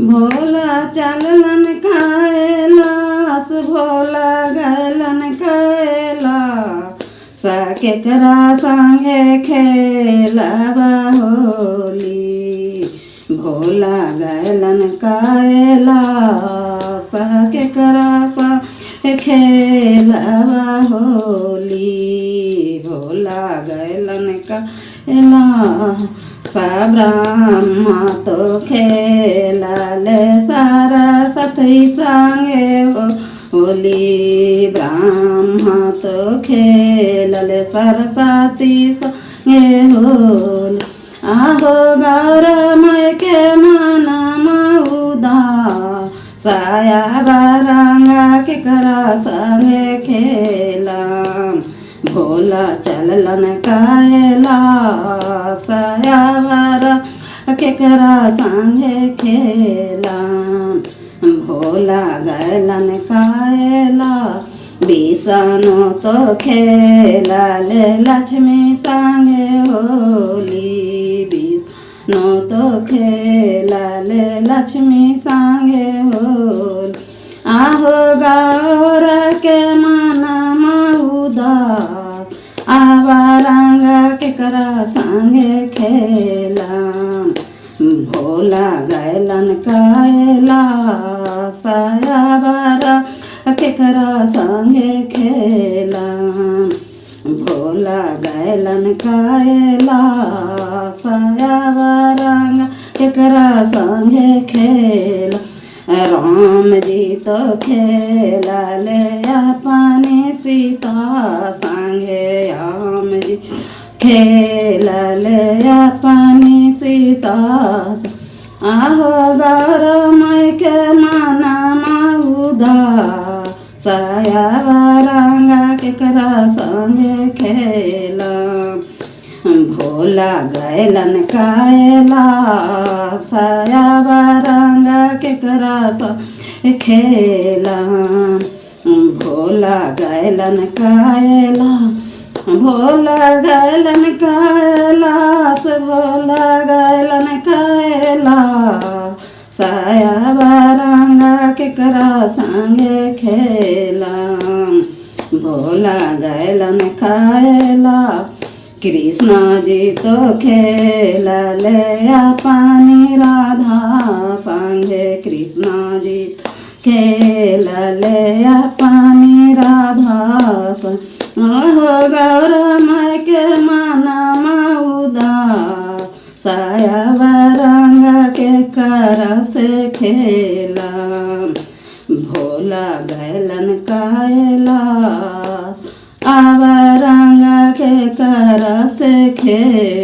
भोला चललन कैलाश भोला गलन कैलाश केकरा संगे खेलबा होली। भोला गलन कैलाश केकरा संगे खेलबा होली। भोला गलन कैलाश ब्रह्मा तो खेलले सरस्वती संगे होली। ब्रह्मा तो खेलले सरस्वती संगे होली। आहो गौरमय के मनमा उदास साया बरंगा केकरा संगे खेला। भोला चललन कैलाश केकरा संगे खेला। भोला गलन कैलाश विष्णु तो खेलले लक्ष्मी संगे होली। विष्णु तो खेलले लक्ष्मी संगे होली। आहो गौर के मनमा उदास बरंग केकरा संगे खेला। भोला गलन कैलाश बरंग केकरा संगे खेला। भोला गलन कैलाश बरंग केकरा संगे खेला। राम जी तो खेलले अपने सीता संगे। राम जी खेलले अपने सीता। आहो गौरमय के मनमा उदास साया बरंग केकरा संगे खेला। भोला गलन कैलाश बरंग केकरा संगे खेला। भोला गलन कैलाश भोला गलन कैलाश भोला गलन कैलाश बरंग केकरा संगे खेला। भोला गलन कैलाश कृष्ण जी तो खेलले अपनी राधा संगे। कृष्ण जी खेलले अपनी राधा संगे। गौरमय के मनमा उदास साया बरंग केकरा से खेला। भोला गलन कैलाश बरंग केकरा से खेला।